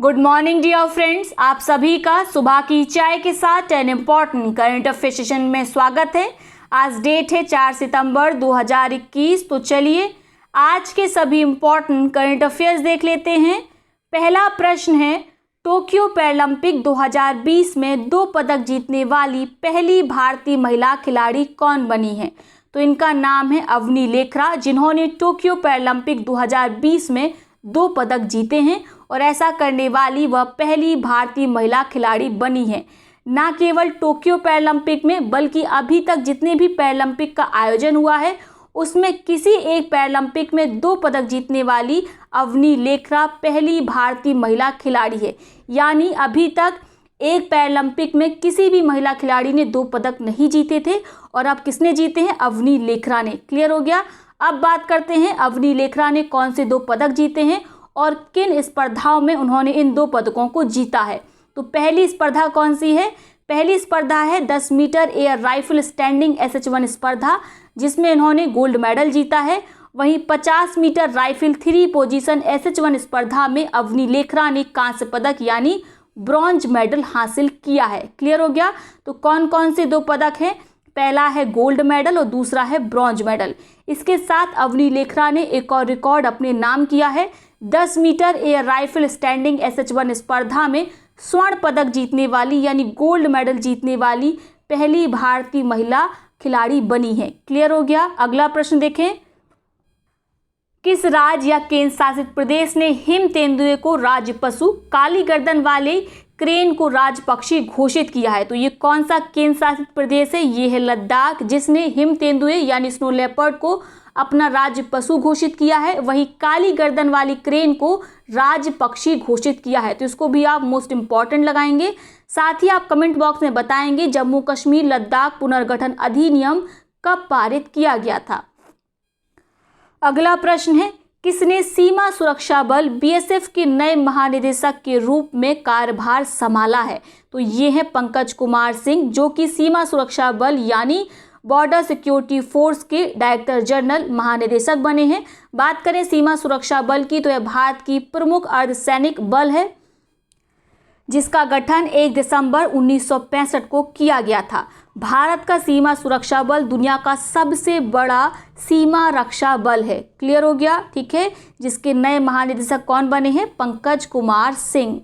Good morning dear friends, आप सभी का सुबह की चाय के साथ an important current affair session में स्वागत है। आज डेट है 4 सितंबर 2021। तो चलिए आज के सभी इम्पॉर्टेंट करंट अफेयर्स देख लेते हैं। पहला प्रश्न है, टोक्यो पैरालंपिक 2020 में 2 पदक जीतने वाली पहली भारतीय महिला खिलाड़ी कौन बनी है? तो इनका नाम है अवनी लेखरा, जिन्होंने टोक्यो पैरालंपिक 2020 में 2 पदक जीते हैं और ऐसा करने वाली वह पहली भारतीय महिला खिलाड़ी बनी है। न केवल टोक्यो पैरालंपिक में बल्कि अभी तक जितने भी पैरालंपिक का आयोजन हुआ है उसमें किसी एक पैरालंपिक में 2 पदक जीतने वाली अवनी लेखरा पहली भारतीय महिला खिलाड़ी है। यानी अभी तक एक पैरालंपिक में किसी भी महिला खिलाड़ी ने 2 पदक नहीं जीते थे और अब किसने जीते हैं? अवनी लेखरा ने। क्लियर हो गया। अब बात करते हैं अवनी लेखरा ने कौन से 2 पदक जीते हैं और किन स्पर्धाओं में उन्होंने इन 2 पदकों को जीता है। तो पहली स्पर्धा कौन सी है? पहली स्पर्धा है 10 metre air rifle standing SH1 स्पर्धा, जिसमें इन्होंने गोल्ड मेडल जीता है। वहीं 50 मीटर राइफल 3 पोजीशन SH1 स्पर्धा में अवनी लेखरा ने कांस्य पदक यानी ब्रॉन्ज मेडल हासिल किया है। क्लियर हो गया। तो कौन कौन से 2 पदक हैं? पहला है गोल्ड मेडल और दूसरा है ब्रॉन्ज मेडल। इसके साथ अवनी लेखरा ने एक और रिकॉर्ड अपने नाम किया है। 10 metre air rifle standing SH1 स्पर्धा में स्वर्ण पदक जीतने वाली यानी गोल्ड मेडल जीतने वाली पहली भारतीय महिला खिलाड़ी बनी है। क्लियर हो गया। अगला प्रश्न देखें, किस राज्य या केंद्र शासित प्रदेश ने हिम तेंदुए को राज्य पशु, काली गर्दन वाले क्रेन को राज्य पक्षी घोषित किया है? तो ये कौन सा केंद्र शासित प्रदेश है? ये है लद्दाख, जिसने हिम तेंदुए यानी स्नो लेपर्ड को अपना राज्य पशु घोषित किया है। वहीं काली गर्दन वाली क्रेन को राज्य पक्षी घोषित किया है। तो इसको भी आप मोस्ट इंपॉर्टेंट लगाएंगे। साथ ही आप कमेंट बॉक्स में बताएंगे जम्मू कश्मीर लद्दाख पुनर्गठन अधिनियम कब पारित किया गया था। अगला प्रश्न है, किसने सीमा सुरक्षा बल BSF के नए महानिदेशक के रूप में कार्यभार संभाला है? तो ये है पंकज कुमार सिंह, जो कि सीमा सुरक्षा बल यानी बॉर्डर सिक्योरिटी फोर्स के डायरेक्टर जनरल महानिदेशक बने हैं। बात करें सीमा सुरक्षा बल की तो यह भारत की प्रमुख अर्धसैनिक बल है, जिसका गठन 1 दिसंबर 1965 को किया गया था। भारत का सीमा सुरक्षा बल दुनिया का सबसे बड़ा सीमा रक्षा बल है। क्लियर हो गया। ठीक है। जिसके नए महानिदेशक कौन बने हैं? पंकज कुमार सिंह।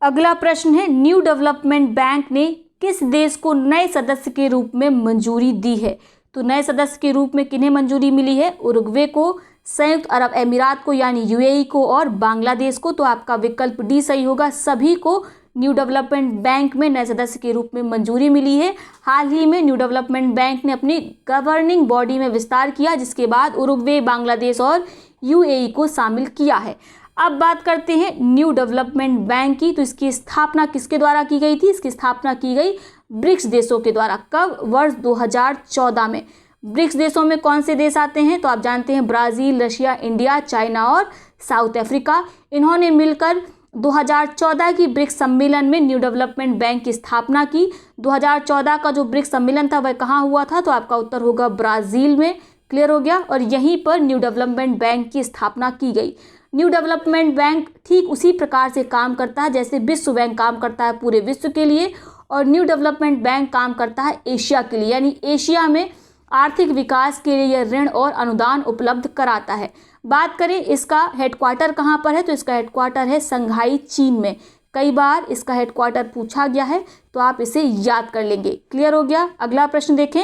अगला प्रश्न है, न्यू डेवलपमेंट बैंक ने किस देश को नए सदस्य के रूप में मंजूरी दी है? तो नए सदस्य के रूप में किन्हें मंजूरी मिली है? उरुग्वे को, संयुक्त अरब अमीरात को यानी UAE को और बांग्लादेश को। तो आपका विकल्प डी सही होगा। सभी को न्यू डेवलपमेंट बैंक में नए सदस्य के रूप में मंजूरी मिली है। हाल ही में न्यू डेवलपमेंट बैंक ने अपनी गवर्निंग बॉडी में विस्तार किया, जिसके बाद उरुग्वे, बांग्लादेश और UAE को शामिल किया है। अब बात करते हैं न्यू डेवलपमेंट बैंक की। तो इसकी स्थापना किसके द्वारा की गई थी? इसकी स्थापना की गई ब्रिक्स देशों के द्वारा। कब? वर्ष 2014 में। ब्रिक्स देशों में कौन से देश आते हैं? तो आप जानते हैं ब्राज़ील, रशिया, इंडिया, चाइना और साउथ अफ्रीका। इन्होंने मिलकर 2014 की ब्रिक्स सम्मेलन में न्यू डेवलपमेंट बैंक की स्थापना की। 2014 का जो ब्रिक्स सम्मेलन था वह कहाँ हुआ था? तो आपका उत्तर होगा ब्राज़ील में। क्लियर हो गया। और यहीं पर न्यू डेवलपमेंट बैंक की स्थापना की गई। न्यू डेवलपमेंट बैंक ठीक उसी प्रकार से काम करता है जैसे विश्व बैंक काम करता है पूरे विश्व के लिए, और न्यू डेवलपमेंट बैंक काम करता है एशिया के लिए, यानी एशिया में आर्थिक विकास के लिए यह ऋण और अनुदान उपलब्ध कराता है। बात करें इसका हेडक्वार्टर कहाँ पर है? तो इसका हेडक्वार्टर है संघाई, चीन में। कई बार इसका हेडक्वार्टर पूछा गया है, तो आप इसे याद कर लेंगे। क्लियर हो गया। अगला प्रश्न देखें।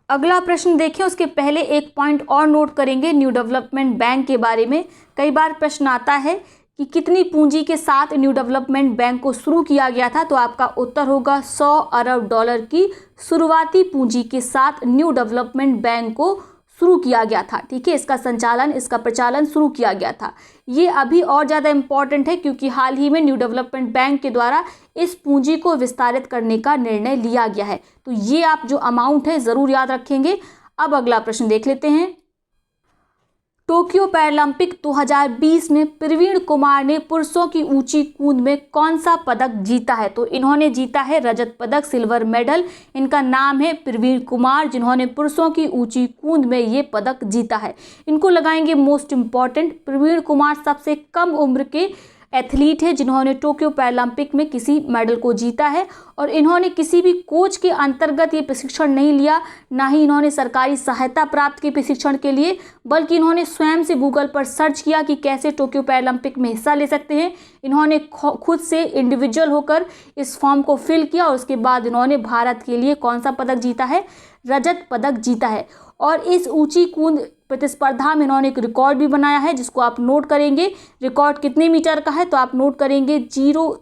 अगला प्रश्न देखें, उसके पहले एक पॉइंट और नोट करेंगे न्यू डेवलपमेंट बैंक के बारे में। कई बार प्रश्न आता है कि कितनी पूंजी के साथ न्यू डेवलपमेंट बैंक को शुरू किया गया था? तो आपका उत्तर होगा 100 अरब डॉलर की शुरुआती पूंजी के साथ न्यू डेवलपमेंट बैंक को शुरू किया गया था। ठीक है। इसका संचालन, इसका प्रचालन शुरू किया गया था। ये अभी और ज़्यादा इम्पॉर्टेंट है क्योंकि हाल ही में न्यू डेवलपमेंट बैंक के द्वारा इस पूंजी को विस्तारित करने का निर्णय लिया गया है। तो ये आप जो अमाउंट है ज़रूर याद रखेंगे। अब अगला प्रश्न देख लेते हैं। टोक्यो पैरालंपिक 2020 में प्रवीण कुमार ने पुरुषों की ऊंची कूद में कौन सा पदक जीता है? तो इन्होंने जीता है रजत पदक, सिल्वर मेडल। इनका नाम है प्रवीण कुमार, जिन्होंने पुरुषों की ऊंची कूद में ये पदक जीता है। इनको लगाएंगे मोस्ट इम्पॉर्टेंट। प्रवीण कुमार सबसे कम उम्र के एथलीट है जिन्होंने टोक्यो पैरालंपिक में किसी मेडल को जीता है, और इन्होंने किसी भी कोच के अंतर्गत ये प्रशिक्षण नहीं लिया, ना ही इन्होंने सरकारी सहायता प्राप्त की प्रशिक्षण के लिए, बल्कि इन्होंने स्वयं से गूगल पर सर्च किया कि कैसे टोक्यो पैरालंपिक में हिस्सा ले सकते हैं। इन्होंने खुद से इंडिविजुअल होकर इस फॉर्म को फिल किया और उसके बाद इन्होंने भारत के लिए कौन सा पदक जीता है? रजत पदक जीता है। और इस ऊंची कूद प्रतिस्पर्धा में इन्होंने एक रिकॉर्ड भी बनाया है, जिसको आप नोट करेंगे। रिकॉर्ड कितने मीटर का है? तो आप नोट करेंगे 0।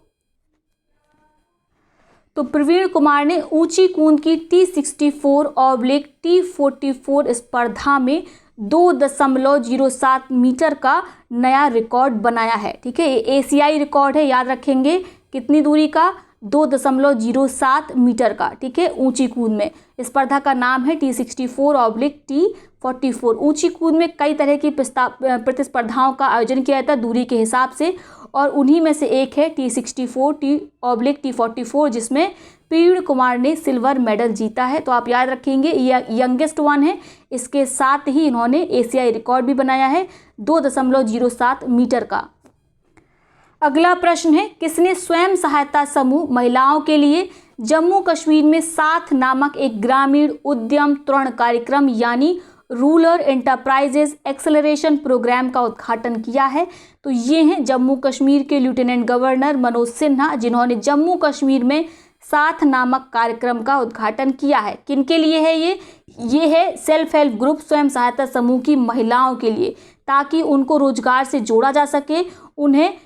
तो प्रवीण कुमार ने ऊंची कूद की T64/T44 स्पर्धा में 2.07 मीटर का नया रिकॉर्ड बनाया है। ठीक है, ये एशियाई रिकॉर्ड है, याद रखेंगे। कितनी दूरी का? 2.07 मीटर का। ठीक है, ऊंची कूद में। स्पर्धा का नाम है T64/T44। ऊंची कूद में कई तरह की प्रतिस्पर्धाओं का आयोजन किया जाता है दूरी के हिसाब से, और उन्हीं में से एक है T64/T44, जिसमें प्रवीण कुमार ने सिल्वर मेडल जीता है। तो आप याद रखेंगे, ये यंगेस्ट वन है। इसके साथ ही इन्होंने एशियाई रिकॉर्ड भी बनाया है 2.07 मीटर का। अगला प्रश्न है, किसने स्वयं सहायता समूह महिलाओं के लिए जम्मू कश्मीर में साथ नामक एक ग्रामीण उद्यम त्वरण कार्यक्रम यानी रूरल एंटरप्राइजेज एक्सेलरेशन प्रोग्राम का उद्घाटन किया है? तो ये हैं जम्मू कश्मीर के लेफ्टिनेंट गवर्नर मनोज सिन्हा, जिन्होंने जम्मू कश्मीर में साथ नामक कार्यक्रम का उद्घाटन किया है। किनके लिए है ये है सेल्फ हेल्प ग्रुप, स्वयं सहायता समूह की महिलाओं के लिए, ताकि उनको रोजगार से जोड़ा जा सके, उन्हें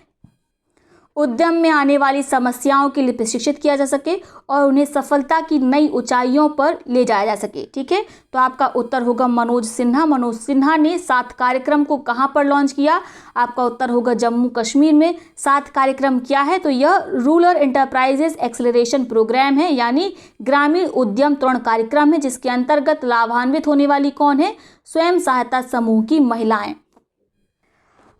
उद्यम में आने वाली समस्याओं के लिए प्रशिक्षित किया जा सके और उन्हें सफलता की नई ऊंचाइयों पर ले जाया जा सके। ठीक है, तो आपका उत्तर होगा मनोज सिन्हा। मनोज सिन्हा ने साथ कार्यक्रम को कहां पर लॉन्च किया? आपका उत्तर होगा जम्मू कश्मीर में। साथ कार्यक्रम क्या है? तो यह रूरल एंटरप्राइजेज एक्सेलरेशन प्रोग्राम है, यानी ग्रामीण उद्यम त्वरण कार्यक्रम है, जिसके अंतर्गत लाभान्वित होने वाली कौन है? स्वयं सहायता समूह की महिलाएं।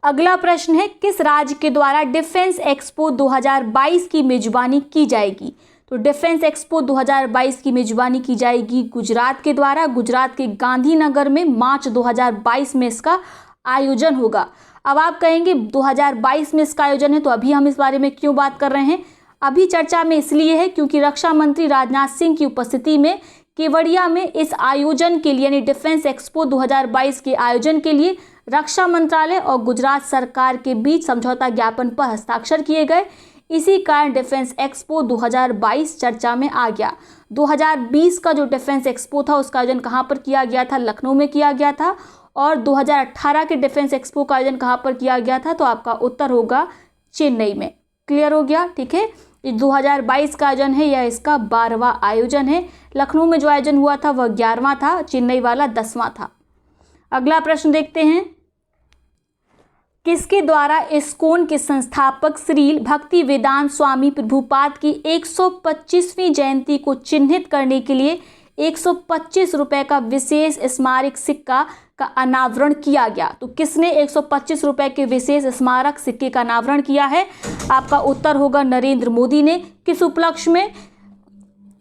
अगला प्रश्न है, किस राज्य के द्वारा डिफेंस एक्सपो 2022 की मेजबानी की जाएगी? तो डिफेंस एक्सपो 2022 की मेजबानी की जाएगी गुजरात के द्वारा। गुजरात के गांधीनगर में मार्च 2022 में इसका आयोजन होगा। अब आप कहेंगे 2022 में इसका आयोजन है, तो अभी हम इस बारे में क्यों बात कर रहे हैं? अभी चर्चा में इसलिए है क्योंकि रक्षा मंत्री राजनाथ सिंह की उपस्थिति में केवड़िया में इस आयोजन के लिए, यानी डिफेंस एक्सपो 2022 के आयोजन के लिए रक्षा मंत्रालय और गुजरात सरकार के बीच समझौता ज्ञापन पर हस्ताक्षर किए गए। इसी कारण डिफेंस एक्सपो 2022 चर्चा में आ गया। 2020 का जो डिफेंस एक्सपो था उसका आयोजन कहाँ पर किया गया था? लखनऊ में किया गया था। और 2018 के डिफेंस एक्सपो का आयोजन कहाँ पर किया गया था? तो आपका उत्तर होगा चेन्नई में। क्लियर हो गया? ठीक है, 2022 का आयोजन है, यह इसका 12वां आयोजन है। लखनऊ में जो आयोजन हुआ था वह 11वां था, चेन्नई वाला 10वां था। अगला प्रश्न देखते हैं, किसके द्वारा इस्कॉन के संस्थापक श्री भक्ति वेदांत स्वामी प्रभुपाद की 125वीं जयंती को चिन्हित करने के लिए 125 रुपए का विशेष स्मारक सिक्का का अनावरण किया गया? तो किसने 125 रुपए के विशेष स्मारक सिक्के का अनावरण किया है? आपका उत्तर होगा नरेंद्र मोदी ने। किस उपलक्ष्य में?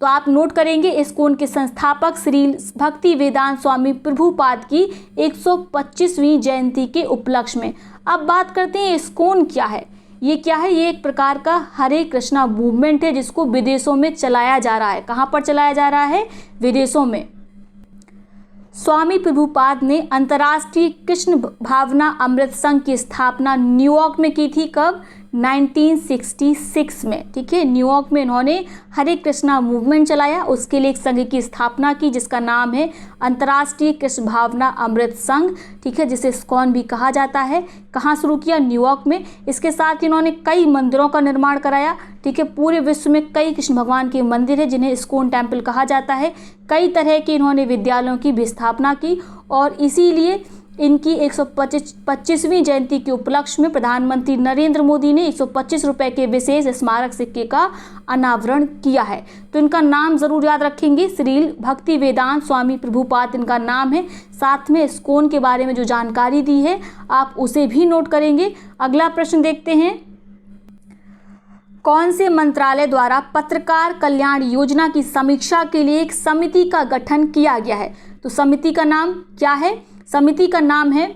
तो आप नोट करेंगे, इस्कॉन के संस्थापक श्री भक्ति वेदांत स्वामी प्रभुपाद की 125वीं जयंती के उपलक्ष्य में। अब बात करते हैं इस्कॉन क्या है। ये क्या है? ये एक प्रकार का हरे कृष्णा मूवमेंट है, जिसको विदेशों में चलाया जा रहा है। कहाँ पर चलाया जा रहा है? विदेशों में। स्वामी प्रभुपाद ने अंतर्राष्ट्रीय कृष्ण भावना अमृत संघ की स्थापना न्यूयॉर्क में की थी। कब? 1966 में। ठीक है, न्यूयॉर्क में इन्होंने हरे कृष्णा मूवमेंट चलाया, उसके लिए एक संघ की स्थापना की जिसका नाम है अंतर्राष्ट्रीय कृष्ण भावना अमृत संघ। ठीक है, जिसे इस्कॉन भी कहा जाता है। कहाँ शुरू किया? न्यूयॉर्क में। इसके साथ इन्होंने कई मंदिरों का निर्माण कराया। ठीक है, पूरे विश्व में कई कृष्ण भगवान के मंदिर है जिन्हें इस्कॉन टेम्पल कहा जाता है। कई तरह के इन्होंने विद्यालयों की भी स्थापना की और इसीलिए इनकी 125वीं जयंती के उपलक्ष्य में प्रधानमंत्री नरेंद्र मोदी ने 125 रुपये के विशेष स्मारक सिक्के का अनावरण किया है। तो इनका नाम जरूर याद रखेंगे, श्रील भक्ति वेदांत स्वामी प्रभुपाद इनका नाम है। साथ में इस्कॉन के बारे में जो जानकारी दी है आप उसे भी नोट करेंगे। अगला प्रश्न देखते हैं, कौन से मंत्रालय द्वारा पत्रकार कल्याण योजना की समीक्षा के लिए एक समिति का गठन किया गया है? तो समिति का नाम क्या है? समिति का नाम है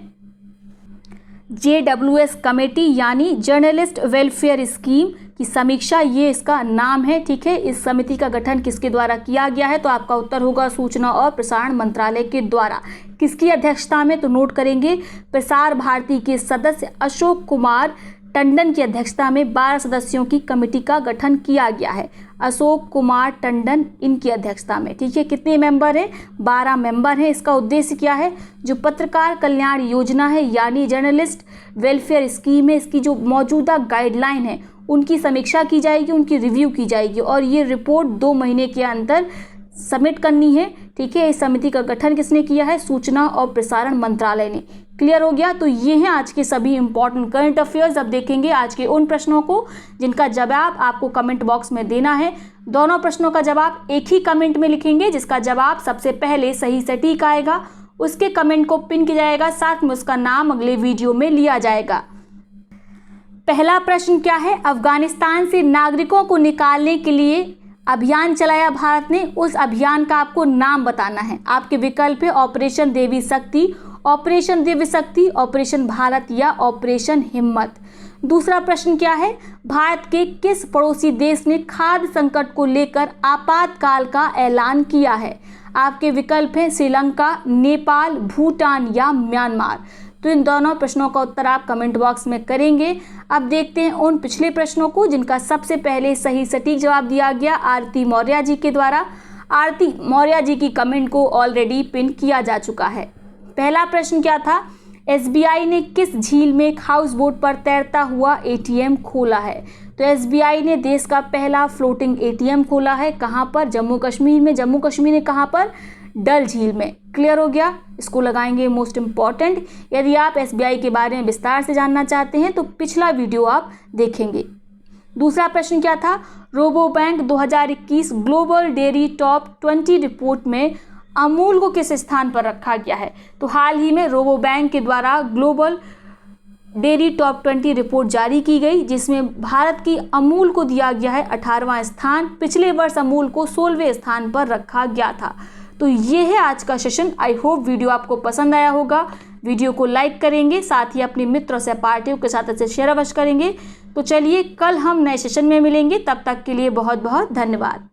JWS कमेटी, यानी जर्नलिस्ट वेलफेयर स्कीम की समीक्षा, ये इसका नाम है। ठीक है, इस समिति का गठन किसके द्वारा किया गया है? तो आपका उत्तर होगा सूचना और प्रसारण मंत्रालय के द्वारा। किसकी अध्यक्षता में? तो नोट करेंगे, प्रसार भारती के सदस्य अशोक कुमार टंडन की अध्यक्षता में 12 सदस्यों की कमेटी का गठन किया गया है। अशोक कुमार टंडन इनकी अध्यक्षता में। ठीक है, कितने मेंबर हैं? 12 मेंबर हैं। इसका उद्देश्य क्या है? जो पत्रकार कल्याण योजना है यानी जर्नलिस्ट वेलफेयर स्कीम है, इसकी जो मौजूदा गाइडलाइन है उनकी समीक्षा की जाएगी, उनकी रिव्यू की जाएगी और ये रिपोर्ट 2 महीने के अंदर सबमिट करनी है। ठीक है, इस समिति का गठन किसने किया है? सूचना और प्रसारण मंत्रालय ने। क्लियर हो गया? तो ये हैं आज के सभी इंपॉर्टेंट करंट अफेयर्स। अब देखेंगे आज के उन प्रश्नों को जिनका जवाब आपको कमेंट बॉक्स में देना है। दोनों प्रश्नों का जवाब एक ही कमेंट में लिखेंगे, जिसका जवाब सबसे पहले सही सटीक आएगा उसके कमेंट को पिन किया जाएगा, साथ में उसका नाम अगले वीडियो में लिया जाएगा। पहला प्रश्न क्या है? अफगानिस्तान से नागरिकों को निकालने के लिए अभियान चलाया भारत ने, उस अभियान का आपको नाम बताना है। आपके विकल्प है ऑपरेशन देवी शक्ति, ऑपरेशन दिव्य शक्ति, ऑपरेशन भारत या ऑपरेशन हिम्मत। दूसरा प्रश्न क्या है? भारत के किस पड़ोसी देश ने खाद्य संकट को लेकर आपातकाल का ऐलान किया है? आपके विकल्प हैं श्रीलंका, नेपाल, भूटान या म्यांमार। तो इन दोनों प्रश्नों का उत्तर आप कमेंट बॉक्स में करेंगे। अब देखते हैं उन पिछले प्रश्नों को जिनका सबसे पहले सही सटीक जवाब दिया गया आरती मौर्य जी के द्वारा। आरती मौर्य जी की कमेंट को ऑलरेडी पिन किया जा चुका है। पहला प्रश्न क्या था? SBI ने किस झील में एक हाउस बोट पर तैरता हुआ ATM खोला है? तो SBI ने देश का पहला फ्लोटिंग ATM खोला है। कहाँ पर? जम्मू कश्मीर में। जम्मू कश्मीर में कहाँ पर? डल झील में। क्लियर हो गया? इसको लगाएंगे मोस्ट इम्पॉर्टेंट। यदि आप SBI के बारे में विस्तार से जानना चाहते हैं तो पिछला वीडियो आप देखेंगे। दूसरा प्रश्न क्या था? Rabobank 2021 global dairy top 20 report में अमूल को किस स्थान पर रखा गया है? तो हाल ही में रोबो बैंक के द्वारा ग्लोबल डेयरी टॉप 20 रिपोर्ट जारी की गई, जिसमें भारत की अमूल को दिया गया है 18वां स्थान। पिछले वर्ष अमूल को 16वें स्थान पर रखा गया था। तो ये है आज का सेशन। आई होप वीडियो आपको पसंद आया होगा। वीडियो को लाइक करेंगे, साथ ही अपने मित्रों से पार्टियों के साथ इसे शेयर अवश्य करेंगे। तो चलिए कल हम नए सेशन में मिलेंगे, तब तक के लिए बहुत बहुत धन्यवाद।